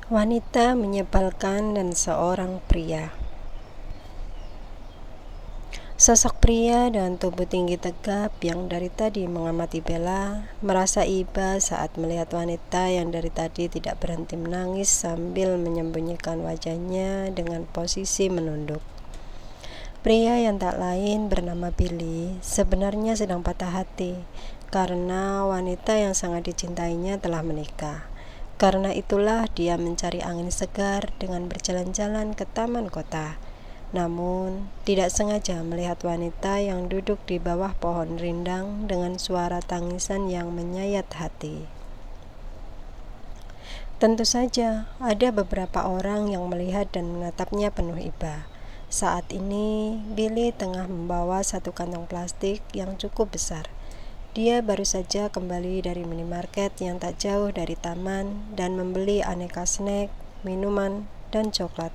Wanita menyebalkan dan seorang pria. Sosok pria dengan tubuh tinggi tegap yang dari tadi mengamati Bella merasa iba saat melihat wanita yang dari tadi tidak berhenti menangis sambil menyembunyikan wajahnya dengan posisi menunduk. Pria yang tak lain bernama Billy sebenarnya sedang patah hati karena wanita yang sangat dicintainya telah menikah. Karena itulah dia mencari angin segar dengan berjalan-jalan ke taman kota. Namun, tidak sengaja melihat wanita yang duduk di bawah pohon rindang dengan suara tangisan yang menyayat hati. Tentu saja, ada beberapa orang yang melihat dan menatapnya penuh iba. Saat ini, Billy tengah membawa satu kantong plastik yang cukup besar. Dia baru saja kembali dari minimarket yang tak jauh dari taman dan membeli aneka snack, minuman, dan coklat.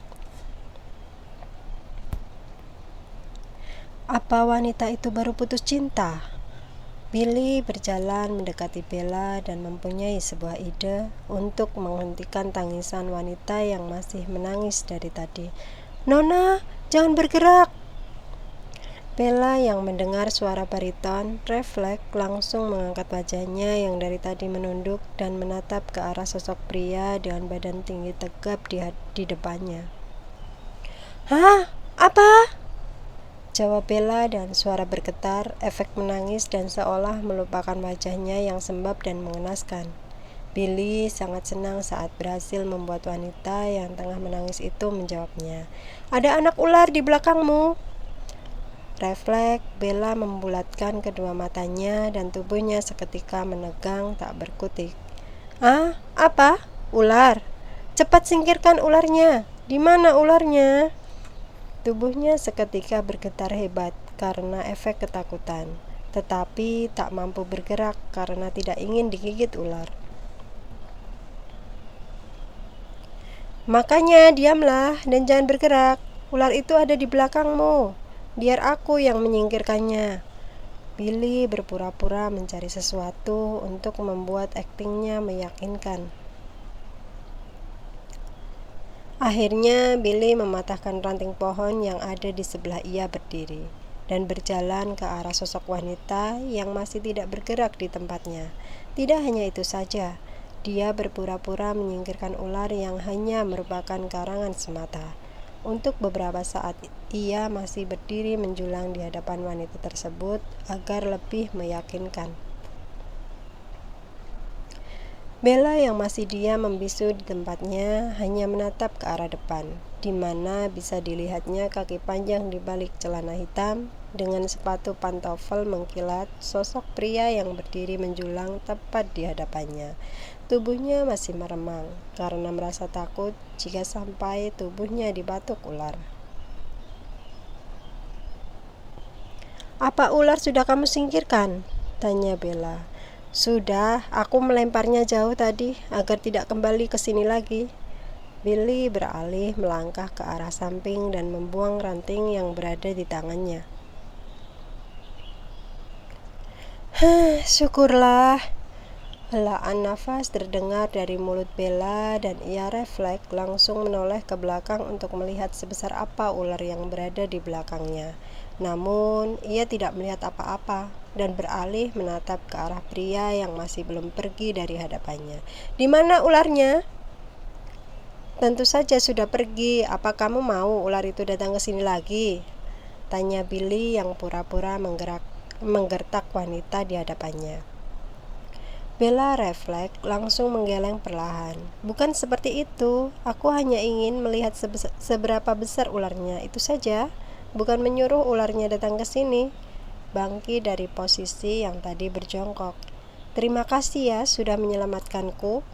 Apa wanita itu baru putus cinta? Billy berjalan mendekati Bella dan mempunyai sebuah ide untuk menghentikan tangisan wanita yang masih menangis dari tadi. "Nona, jangan bergerak!" Bella yang mendengar suara bariton refleks langsung mengangkat wajahnya yang dari tadi menunduk dan menatap ke arah sosok pria dengan badan tinggi tegap di depannya. "Hah? Apa?" jawab Bella dengan suara bergetar, efek menangis dan seolah melupakan wajahnya yang sembab dan mengenaskan. Billy sangat senang saat berhasil membuat wanita yang tengah menangis itu menjawabnya. "Ada anak ular di belakangmu." Refleks Bella membulatkan kedua matanya dan tubuhnya seketika menegang tak berkutik. "Ah, apa? Ular? Cepat singkirkan ularnya. Di mana ularnya?" Tubuhnya seketika bergetar hebat karena efek ketakutan, tetapi tak mampu bergerak karena tidak ingin digigit ular. "Makanya diamlah dan jangan bergerak. Ular itu ada di belakangmu. Biar aku yang menyingkirkannya." Billy berpura-pura mencari sesuatu untuk membuat aktingnya meyakinkan. Akhirnya Billy mematahkan ranting pohon yang ada di sebelah ia berdiri dan berjalan ke arah sosok wanita yang masih tidak bergerak di tempatnya. Tidak hanya itu saja, dia berpura-pura menyingkirkan ular yang hanya merupakan karangan semata. Untuk beberapa saat ia masih berdiri menjulang di hadapan wanita tersebut agar lebih meyakinkan. Bella yang masih diam membisu di tempatnya hanya menatap ke arah depan, di mana bisa dilihatnya kaki panjang di balik celana hitam dengan sepatu pantofel mengkilat sosok pria yang berdiri menjulang tepat di hadapannya. Tubuhnya masih meremang karena merasa takut jika sampai tubuhnya dibatuk ular. "Apa ular sudah kamu singkirkan?" tanya Bella. "Sudah, aku melemparnya jauh tadi agar tidak kembali ke sini lagi." Billy beralih melangkah ke arah samping dan membuang ranting yang berada di tangannya. Syukurlah." Helaan nafas terdengar dari mulut Bella dan ia refleks langsung menoleh ke belakang untuk melihat sebesar apa ular yang berada di belakangnya. Namun, ia tidak melihat apa-apa dan beralih menatap ke arah pria yang masih belum pergi dari hadapannya. "Di mana ularnya?" "Tentu saja sudah pergi. Apa kamu mau ular itu datang ke sini lagi?" tanya Billy yang pura-pura menggertak wanita di hadapannya. Bella refleks langsung menggeleng perlahan. "Bukan seperti itu. Aku hanya ingin melihat seberapa besar ularnya. Itu saja. Bukan menyuruh ularnya datang ke sini." Bangkit dari posisi yang tadi berjongkok. "Terima kasih ya sudah menyelamatkanku."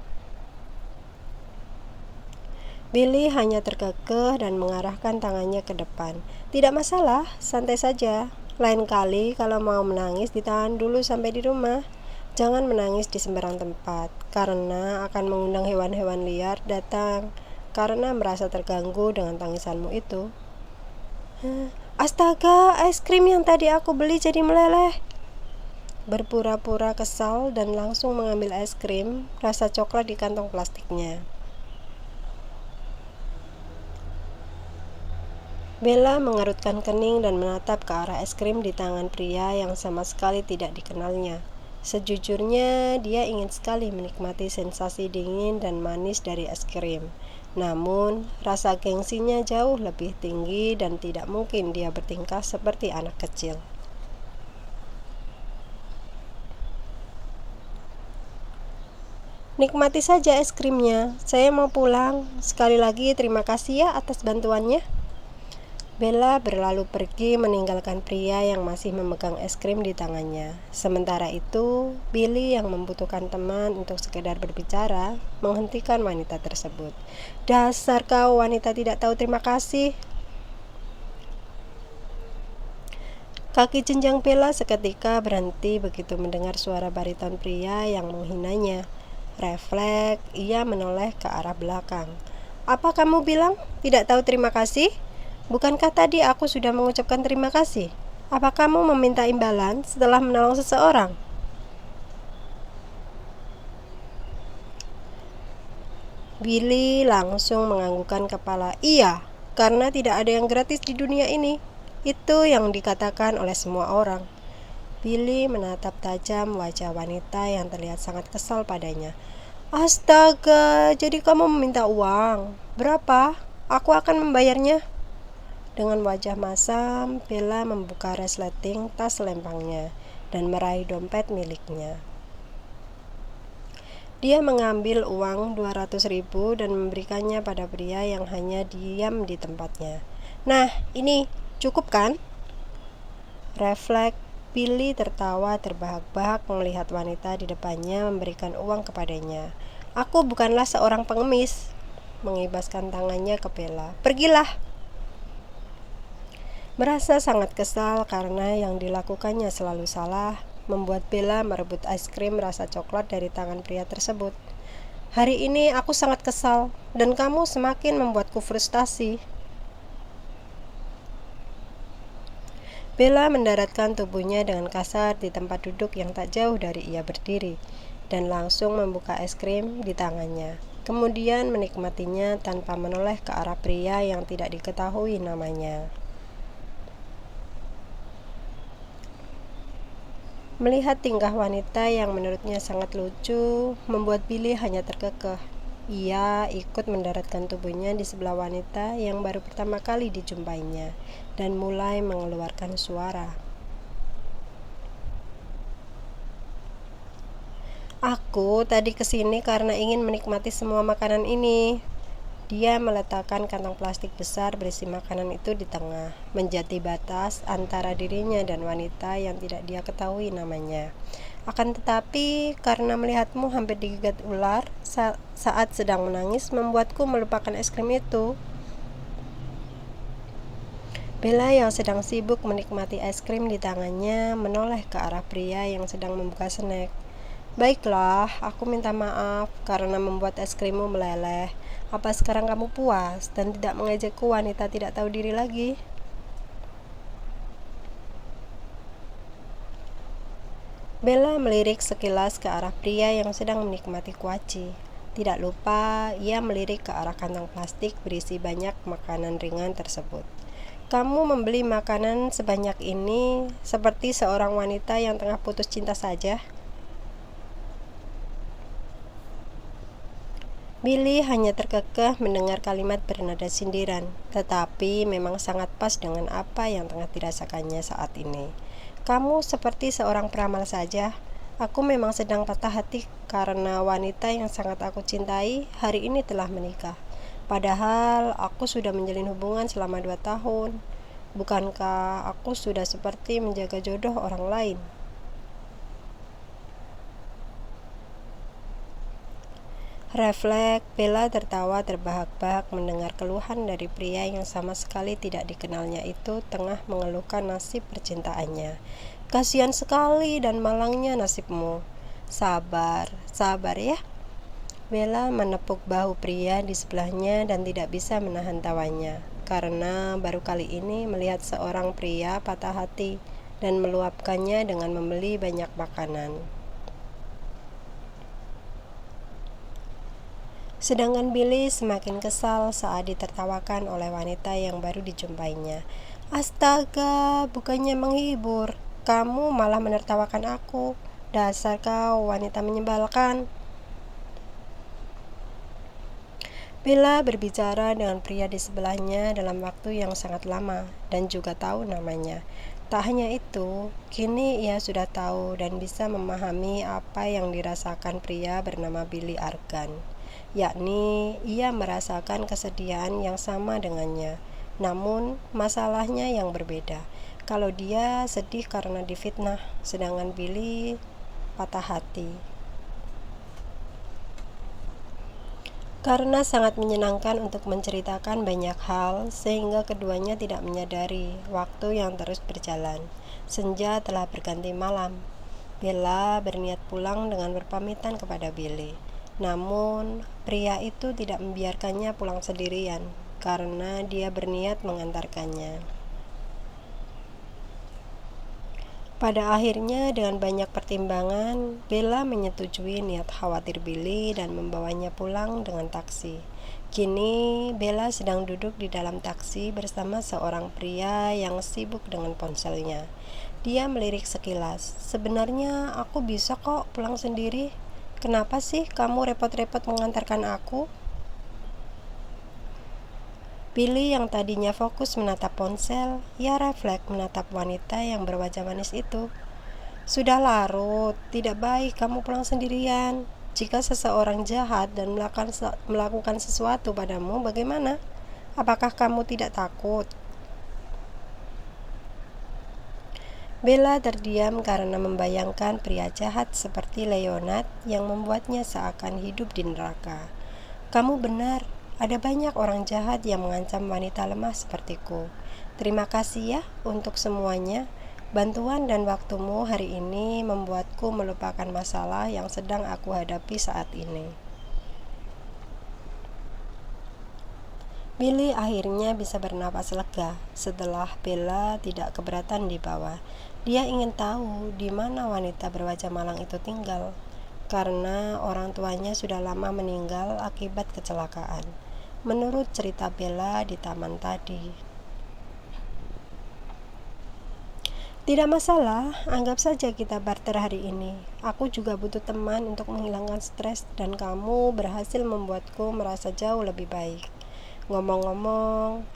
Billy hanya terkekeh dan mengarahkan tangannya ke depan. "Tidak masalah, santai saja. Lain kali kalau mau menangis ditahan dulu sampai di rumah. Jangan menangis di sembarang tempat, karena akan mengundang hewan-hewan liar datang karena merasa terganggu dengan tangisanmu itu." "Astaga, es krim yang tadi aku beli jadi meleleh." Berpura-pura kesal dan langsung mengambil es krim rasa coklat di kantong plastiknya. Bella mengerutkan kening dan menatap ke arah es krim di tangan pria yang sama sekali tidak dikenalnya. Sejujurnya, dia ingin sekali menikmati sensasi dingin dan manis dari es krim. Namun, rasa gengsinya jauh lebih tinggi dan tidak mungkin dia bertingkah seperti anak kecil. Nikmati saja es krimnya. Saya mau pulang. Sekali lagi terima kasih ya atas bantuannya. Bella berlalu pergi meninggalkan pria yang masih memegang es krim di tangannya. Sementara itu, Billy yang membutuhkan teman untuk sekedar berbicara, menghentikan wanita tersebut. Dasar kau wanita tidak tahu terima kasih. Kaki jenjang Bella seketika berhenti begitu mendengar suara bariton pria yang menghinanya. Refleks, ia menoleh ke arah belakang. Apa kamu bilang? Tidak tahu terima kasih? Bukankah tadi aku sudah mengucapkan terima kasih? Apa kamu meminta imbalan setelah menolong seseorang? Billy langsung menganggukkan kepala. Iya, karena tidak ada yang gratis di dunia ini. Itu yang dikatakan oleh semua orang. Billy menatap tajam wajah wanita yang terlihat sangat kesal padanya. Astaga, jadi kamu meminta uang. Berapa? Aku akan membayarnya. Dengan wajah masam, Bella membuka resleting tas lempangnya dan meraih dompet miliknya. Dia mengambil uang 200.000 dan memberikannya pada pria yang hanya diam di tempatnya. Nah, ini cukup kan? Refleks Billy tertawa terbahak-bahak melihat wanita di depannya memberikan uang kepadanya. Aku bukanlah seorang pengemis. Mengibaskan tangannya ke Bella. Pergilah. Merasa sangat kesal karena yang dilakukannya selalu salah, membuat Bella merebut es krim rasa coklat dari tangan pria tersebut. Hari ini aku sangat kesal, dan kamu semakin membuatku frustasi. Bella mendaratkan tubuhnya dengan kasar di tempat duduk yang tak jauh dari ia berdiri, dan langsung membuka es krim di tangannya. Kemudian menikmatinya tanpa menoleh ke arah pria yang tidak diketahui namanya. Melihat tingkah wanita yang menurutnya sangat lucu, membuat Billy hanya terkekeh. Ia ikut mendaratkan tubuhnya di sebelah wanita yang baru pertama kali dijumpainya, dan mulai mengeluarkan suara. Aku tadi kesini karena ingin menikmati semua makanan ini. Dia meletakkan kantong plastik besar berisi makanan itu di tengah, menjadi batas antara dirinya dan wanita yang tidak dia ketahui namanya. Akan tetapi, karena melihatmu hampir digigit ular saat sedang menangis, membuatku melupakan es krim itu. Bella yang sedang sibuk menikmati es krim di tangannya menoleh ke arah pria yang sedang membuka snack. Baiklah, aku minta maaf karena membuat es krimmu meleleh. Apa sekarang kamu puas dan tidak mengejekku wanita tidak tahu diri lagi? Bella melirik sekilas ke arah pria yang sedang menikmati kuaci. Tidak lupa, ia melirik ke arah kantong plastik berisi banyak makanan ringan tersebut. Kamu membeli makanan sebanyak ini seperti seorang wanita yang tengah putus cinta saja? Billy hanya terkekeh mendengar kalimat bernada sindiran, tetapi memang sangat pas dengan apa yang tengah dirasakannya saat ini. Kamu seperti seorang peramal saja. Aku memang sedang patah hati karena wanita yang sangat aku cintai hari ini telah menikah. Padahal aku sudah menjalin hubungan selama 2 tahun. Bukankah aku sudah seperti menjaga jodoh orang lain? Refleks, Bella tertawa terbahak-bahak mendengar keluhan dari pria yang sama sekali tidak dikenalnya itu tengah mengeluhkan nasib percintaannya. Kasihan sekali dan malangnya nasibmu. Sabar, sabar ya. Bella menepuk bahu pria di sebelahnya dan tidak bisa menahan tawanya, karena baru kali ini melihat seorang pria patah hati dan meluapkannya dengan membeli banyak makanan. Sedangkan Billy semakin kesal saat ditertawakan oleh wanita yang baru dijumpainya. Astaga, bukannya menghibur, kamu malah menertawakan aku. Dasar kau wanita menyebalkan. Bella berbicara dengan pria di sebelahnya dalam waktu yang sangat lama dan juga tahu namanya. Tak hanya itu, kini ia sudah tahu dan bisa memahami apa yang dirasakan pria bernama Billy Argan, yakni ia merasakan kesedihan yang sama dengannya. Namun, masalahnya yang berbeda. Kalau dia sedih karena difitnah, sedangkan Billy patah hati. Karena sangat menyenangkan untuk menceritakan banyak hal, sehingga keduanya tidak menyadari waktu yang terus berjalan. Senja telah berganti malam. Bella berniat pulang dengan berpamitan kepada Billy. Namun, pria itu tidak membiarkannya pulang sendirian, karena dia berniat mengantarkannya. Pada akhirnya, dengan banyak pertimbangan, Bella menyetujui niat khawatir Billy dan membawanya pulang dengan taksi. Kini, Bella sedang duduk di dalam taksi bersama seorang pria yang sibuk dengan ponselnya. Dia melirik sekilas. Sebenarnya aku bisa kok pulang sendiri. Kenapa sih kamu repot-repot mengantarkan aku? Billy yang tadinya fokus menatap ponsel, ia refleks menatap wanita yang berwajah manis itu. Sudah larut, tidak baik kamu pulang sendirian. Jika seseorang jahat dan melakukan sesuatu padamu, bagaimana? Apakah kamu tidak takut? Bella terdiam karena membayangkan pria jahat seperti Leonard yang membuatnya seakan hidup di neraka. Kamu benar, ada banyak orang jahat yang mengancam wanita lemah sepertiku. Terima kasih ya untuk semuanya. Bantuan dan waktumu hari ini membuatku melupakan masalah yang sedang aku hadapi saat ini. Billy akhirnya bisa bernapas lega setelah Bella tidak keberatan di bawah. Dia ingin tahu di mana wanita berwajah malang itu tinggal, karena orang tuanya sudah lama meninggal akibat kecelakaan. Menurut cerita Bella di taman tadi. Tidak masalah, anggap saja kita barter hari ini. Aku juga butuh teman untuk menghilangkan stres dan kamu berhasil membuatku merasa jauh lebih baik. Ngomong-ngomong,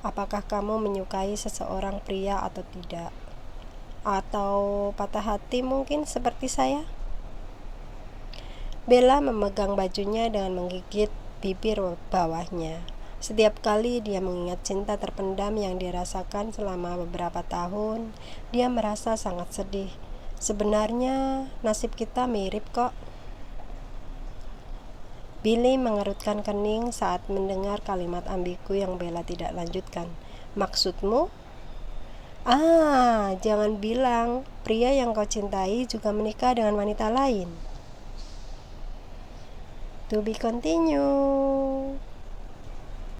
apakah kamu menyukai seseorang pria atau tidak? Atau patah hati mungkin seperti saya? Bella memegang bajunya dengan menggigit bibir bawahnya. Setiap kali dia mengingat cinta terpendam yang dirasakan selama beberapa tahun, dia merasa sangat sedih. Sebenarnya nasib kita mirip kok. Billy mengerutkan kening saat mendengar kalimat ambigu yang Bella tidak lanjutkan. Maksudmu? Jangan bilang pria yang kau cintai juga menikah dengan wanita lain. To be continued.